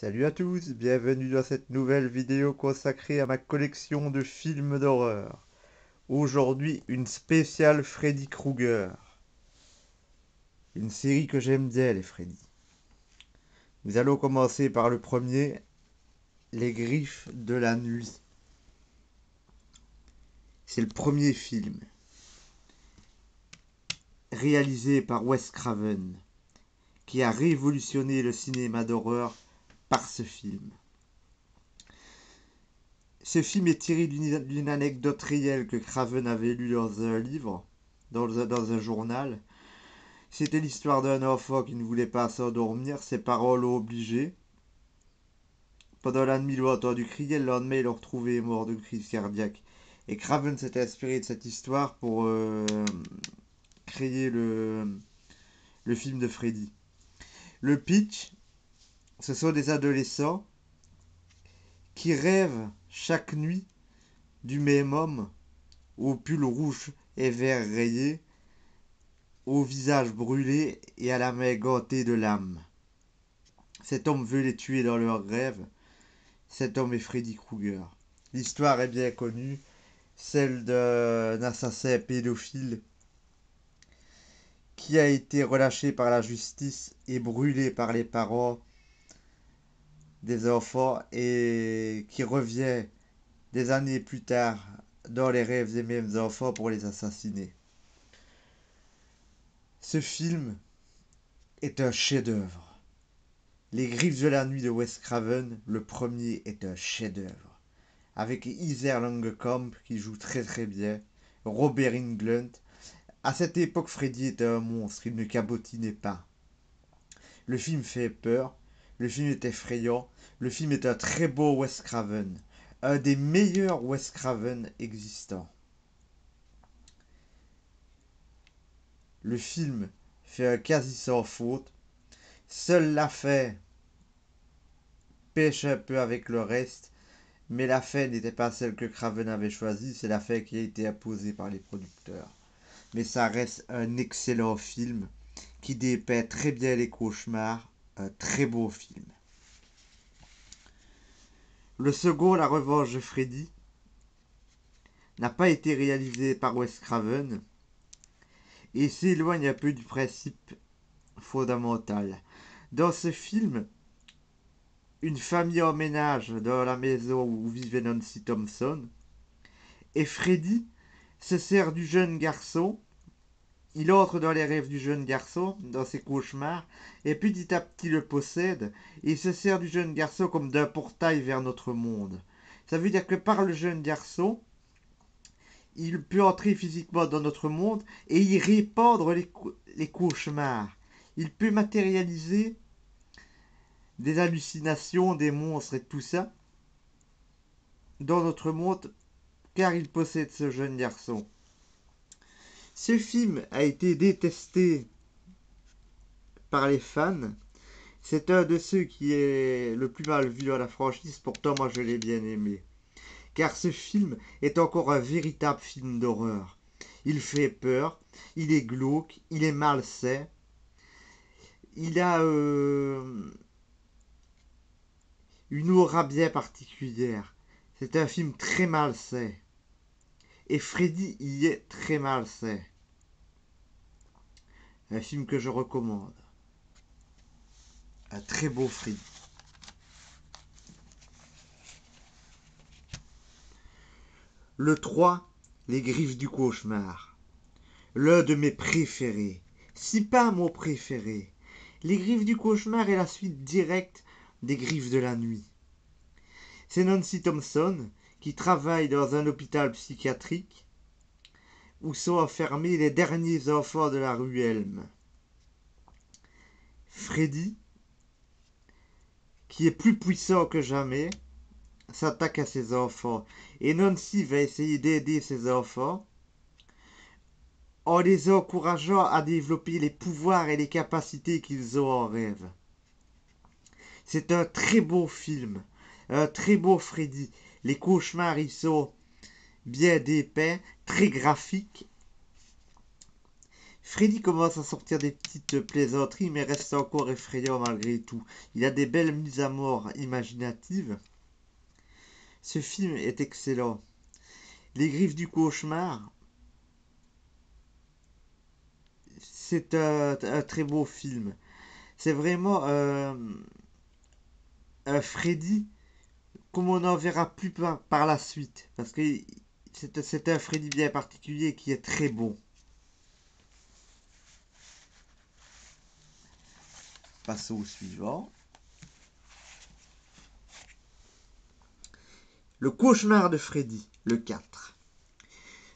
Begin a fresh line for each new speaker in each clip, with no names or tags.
Salut à tous, bienvenue dans cette nouvelle vidéo consacrée à ma collection de films d'horreur. Aujourd'hui, une spéciale Freddy Krueger. Une série que j'aime bien, les Freddy. Nous allons commencer par le premier, Les Griffes de la Nuit. C'est le premier film, réalisé par Wes Craven, qui a révolutionné le cinéma d'horreur par ce film. Ce film est tiré d'une anecdote réelle que Craven avait lue dans un livre, dans un journal. C'était l'histoire d'un enfant qui ne voulait pas s'endormir. Ses parents l'ont obligé. Pendant la nuit, il a entendu crier. Le lendemain, il l'a retrouvé mort de crise cardiaque. Et Craven s'est inspiré de cette histoire pour créer le film de Freddy. Le pitch, ce sont des adolescents qui rêvent chaque nuit du même homme au pull rouge et vert rayé, au visage brûlé et à la main gantée de lame. Cet homme veut les tuer dans leurs rêves. Cet homme est Freddy Krueger. L'histoire est bien connue, celle d'un assassin pédophile qui a été relâché par la justice et brûlé par les parents des enfants et qui revient des années plus tard dans les rêves des mêmes enfants pour les assassiner. Ce film est un chef-d'œuvre. Les Griffes de la Nuit de Wes Craven, le premier est un chef-d'œuvre. Avec Heather Langenkamp qui joue très très bien, Robert Englund. À cette époque, Freddy était un monstre, il ne cabotinait pas. Le film fait peur, le film est effrayant, le film est un très beau Wes Craven, un des meilleurs Wes Craven existants. Le film fait un quasi sans faute, seule la fin pêche un peu avec le reste, mais la fin n'était pas celle que Craven avait choisie, c'est la fin qui a été imposée par les producteurs. Mais ça reste un excellent film qui dépeint très bien les cauchemars, un très beau film. Le second, La Revanche de Freddy, n'a pas été réalisé par Wes Craven et s'éloigne un peu du principe fondamental. Dans ce film, une famille emménage dans la maison où vivait Nancy Thompson et Freddy se sert du jeune garçon. Il entre dans les rêves du jeune garçon, dans ses cauchemars, et petit à petit le possède, et il se sert du jeune garçon comme d'un portail vers notre monde. Ça veut dire que par le jeune garçon, il peut entrer physiquement dans notre monde et y répandre les cauchemars. Il peut matérialiser des hallucinations, des monstres et tout ça dans notre monde car il possède ce jeune garçon. Ce film a été détesté par les fans. C'est un de ceux qui est le plus mal vu dans la franchise, pourtant moi je l'ai bien aimé. Car ce film est encore un véritable film d'horreur. Il fait peur, il est glauque, il est malsain, il a une aura bien particulière. C'est un film très malsain. Et Freddy y est très malsain. Un film que je recommande. Un très beau Freddy. Le 3, Les Griffes du Cauchemar. L'un de mes préférés. Si pas mon préféré. Les Griffes du Cauchemar est la suite directe des Griffes de la Nuit. C'est Nancy Thompson qui travaille dans un hôpital psychiatrique où sont enfermés les derniers enfants de la rue Elm. Freddy, qui est plus puissant que jamais, s'attaque à ses enfants. Et Nancy va essayer d'aider ses enfants en les encourageant à développer les pouvoirs et les capacités qu'ils ont en rêve. C'est un très beau film, un très beau Freddy. Les cauchemars, ils sont bien dépeints, très graphiques. Freddy commence à sortir des petites plaisanteries, mais reste encore effrayant malgré tout. Il a des belles mises à mort imaginatives. Ce film est excellent. Les Griffes du Cauchemar, c'est un très beau film. C'est vraiment un Freddy comme on n'en verra plus par la suite. Parce que c'est un Freddy bien particulier qui est très bon. Passons au suivant. Le cauchemar de Freddy, le 4.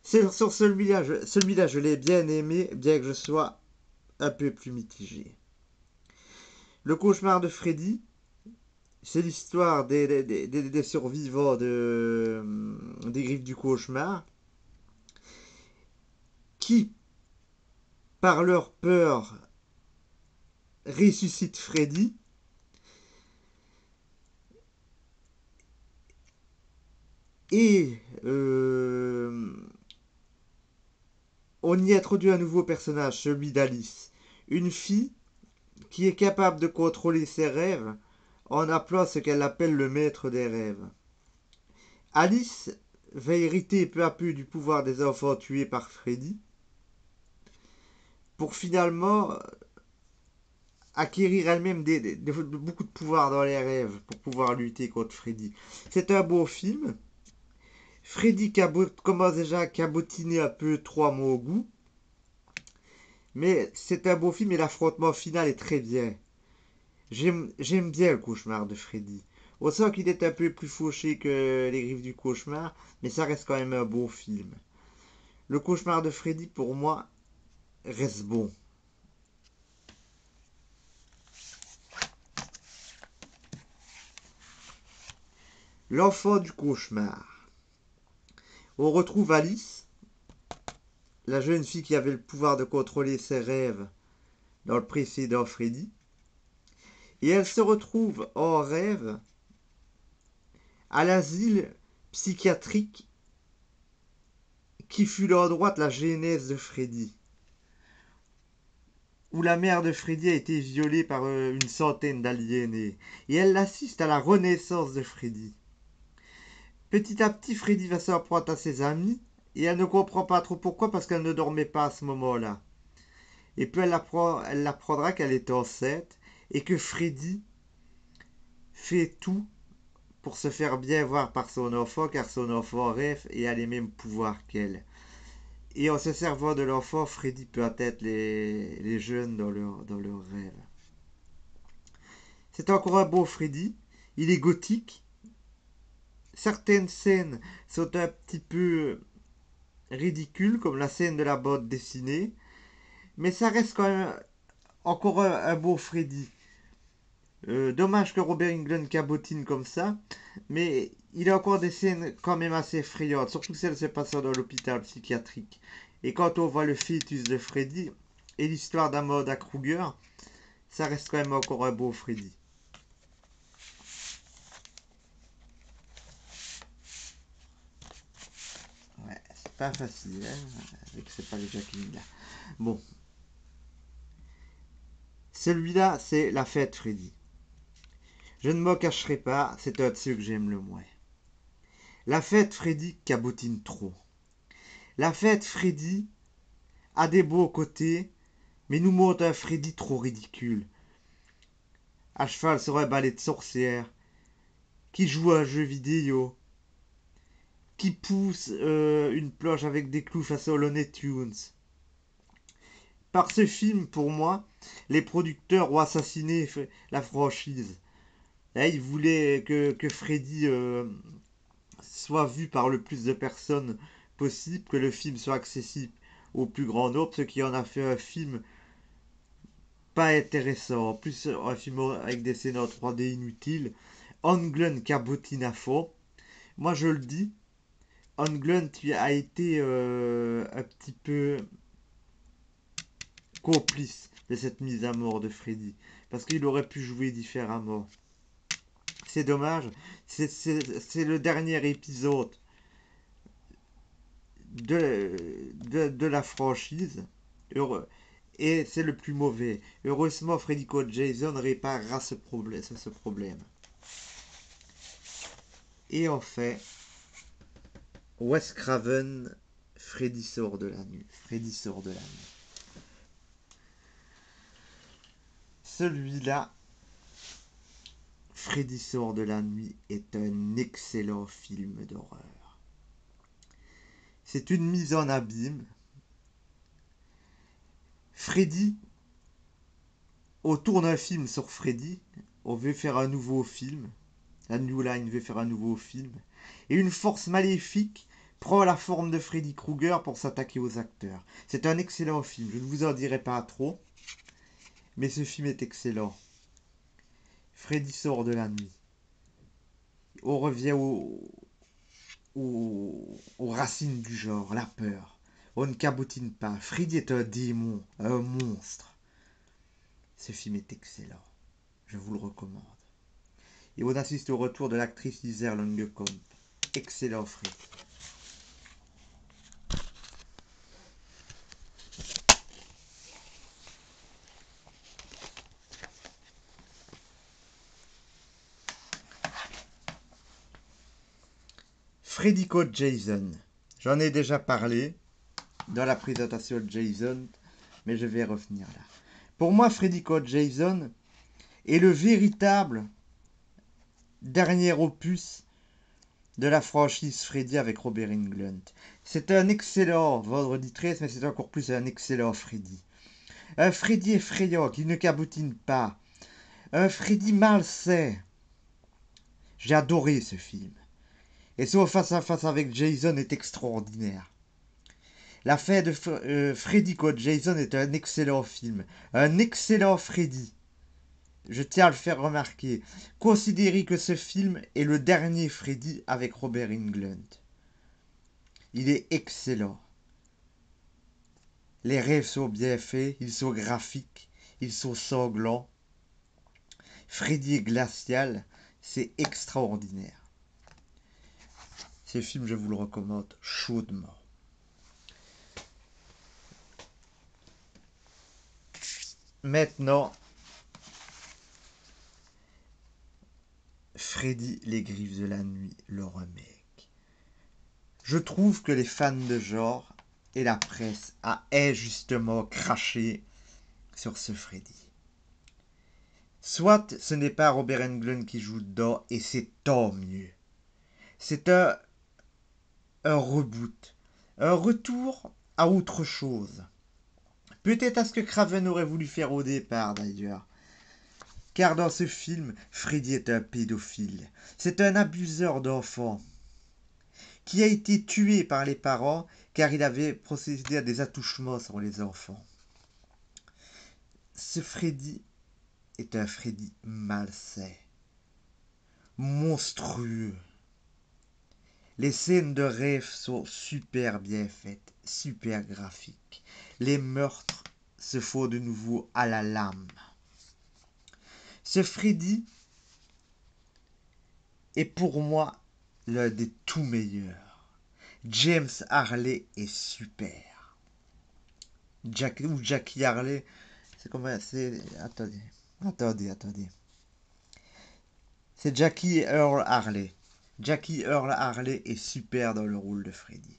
Sur celui-là, je l'ai bien aimé, bien que je sois un peu plus mitigé. Le cauchemar de Freddy, c'est l'histoire des survivants des griffes du cauchemar qui, par leur peur, ressuscitent Freddy. Et on y introduit un nouveau personnage, celui d'Alice. Une fille qui est capable de contrôler ses rêves en appelant ce qu'elle appelle le maître des rêves. Alice va hériter peu à peu du pouvoir des enfants tués par Freddy pour finalement acquérir elle-même beaucoup de pouvoir dans les rêves pour pouvoir lutter contre Freddy. C'est un beau film. Freddy commence déjà à cabotiner un peu trop à mon goût, mais c'est un beau film et l'affrontement final est très bien. J'aime bien le cauchemar de Freddy. On sent qu'il est un peu plus fauché que les griffes du cauchemar, mais ça reste quand même un beau film. Le cauchemar de Freddy, pour moi, reste bon. L'enfant du cauchemar. On retrouve Alice, la jeune fille qui avait le pouvoir de contrôler ses rêves dans le précédent Freddy. Et elle se retrouve en rêve à l'asile psychiatrique qui fut l'endroit de la genèse de Freddy, où la mère de Freddy a été violée par une centaine d'aliénés. Et elle assiste à la renaissance de Freddy. Petit à petit, Freddy va s'en prendre à ses amis, et elle ne comprend pas trop pourquoi, parce qu'elle ne dormait pas à ce moment-là. Et puis elle apprendra qu'elle est enceinte, et que Freddy fait tout pour se faire bien voir par son enfant, car son enfant rêve et a les mêmes pouvoirs qu'elle. Et en se servant de l'enfant, Freddy peut atteindre les jeunes dans leur rêve. C'est encore un beau Freddy. Il est gothique. Certaines scènes sont un petit peu ridicules, comme la scène de la bande dessinée. Mais ça reste quand même encore un beau Freddy. Dommage que Robert Englund cabotine comme ça. Mais il a encore des scènes quand même assez effrayantes. Surtout celles se passant dans l'hôpital psychiatrique. Et quand on voit le fœtus de Freddy et l'histoire d'Amanda Kruger, ça reste quand même encore un beau Freddy. Ouais, c'est pas facile, hein, avec c'est pas les Jacqueline là. Bon, celui-là, c'est La Fête Freddy. Je ne m'en cacherai pas, c'est un de ceux que j'aime le moins. La Fête Freddy cabotine trop. La Fête Freddy a des beaux côtés, mais nous montre un Freddy trop ridicule. À cheval sur un balai de sorcière, qui joue à un jeu vidéo, qui pousse une planche avec des clous façon Looney Tunes. Par ce film, pour moi, les producteurs ont assassiné la franchise. Là, ils voulaient que Freddy soit vu par le plus de personnes possible, que le film soit accessible au plus grand nombre, ce qui en a fait un film pas intéressant. En plus, un film avec des scènes en 3D inutiles. Englund cabotine à fond. Moi, je le dis, Englund a été un petit peu complice de cette mise à mort de Freddy. Parce qu'il aurait pu jouer différemment. C'est dommage. C'est le dernier épisode de la franchise. Heureux. Et c'est le plus mauvais. Heureusement, Freddy Code Jason réparera ce problème. Et enfin, Wes Craven, Freddy sort de la nuit. Freddy sort de la nuit. Celui-là, Freddy sort de la nuit, est un excellent film d'horreur. C'est une mise en abîme. Freddy, on tourne un film sur Freddy. On veut faire un nouveau film. La New Line veut faire un nouveau film. Et une force maléfique prend la forme de Freddy Krueger pour s'attaquer aux acteurs. C'est un excellent film. Je ne vous en dirai pas trop. Mais ce film est excellent. Freddy sort de la nuit. On revient aux racines du genre, la peur. On ne cabotine pas. Freddy est un démon, un monstre. Ce film est excellent. Je vous le recommande. Et on assiste au retour de l'actrice Lisa Langecombe. Excellent Freddy. Freddy Code Jason. J'en ai déjà parlé dans la présentation de Jason, mais je vais revenir là. Pour moi, Freddy Code Jason est le véritable dernier opus de la franchise Freddy avec Robert Englund. C'est un excellent Vendredi 13, mais c'est encore plus un excellent Freddy. Un Freddy effrayant qui ne cabotine pas. Un Freddy malsain. J'ai adoré ce film. Et son face-à-face avec Jason est extraordinaire. La fin de Freddy Code Jason est un excellent film. Un excellent Freddy. Je tiens à le faire remarquer. Considérez que ce film est le dernier Freddy avec Robert Englund. Il est excellent. Les rêves sont bien faits, ils sont graphiques, ils sont sanglants. Freddy est glacial, c'est extraordinaire. Ce film, je vous le recommande chaudement. Maintenant, Freddy, les griffes de la nuit, le remake. Je trouve que les fans de genre et la presse a injustement craché sur ce Freddy. Soit ce n'est pas Robert Englund qui joue dedans, et c'est tant mieux. C'est un reboot, un retour à autre chose. Peut-être à ce que Craven aurait voulu faire au départ d'ailleurs. Car dans ce film, Freddy est un pédophile. C'est un abuseur d'enfants qui a été tué par les parents car il avait procédé à des attouchements sur les enfants. Ce Freddy est un Freddy malsain, monstrueux. Les scènes de rêve sont super bien faites, super graphiques. Les meurtres se font de nouveau à la lame. Ce Freddy est pour moi l'un des tout meilleurs. James Harley est super. Jackie Harley, c'est comment c'est. Attendez. C'est Jackie Earl Harley. Jackie Earl Harley est super dans le rôle de Freddy.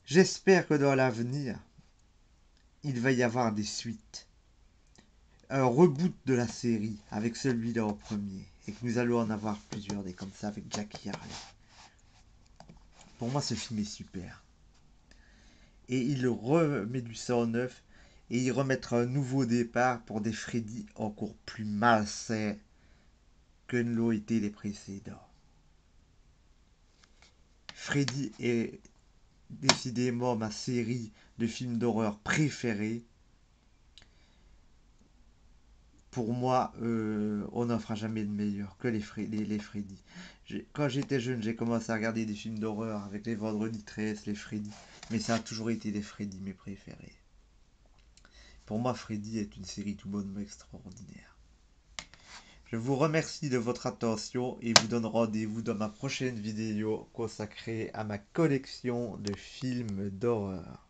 J'espère que dans l'avenir, il va y avoir des suites. Un reboot de la série avec celui-là en premier. Et que nous allons en avoir plusieurs des comme ça avec Jackie Harley. Pour moi, ce film est super. Et il remet du sang neuf. Et il remettra un nouveau départ pour des Freddy encore plus malsains que ne l'ont été les précédents. Freddy est décidément ma série de films d'horreur préférée. Pour moi, on n'en fera jamais de meilleur que les Freddy. Quand j'étais jeune, j'ai commencé à regarder des films d'horreur avec les Vendredi 13, les Freddy. Mais ça a toujours été les Freddy mes préférés. Pour moi, Freddy est une série tout bonnement extraordinaire. Je vous remercie de votre attention et vous donne rendez-vous dans ma prochaine vidéo consacrée à ma collection de films d'horreur.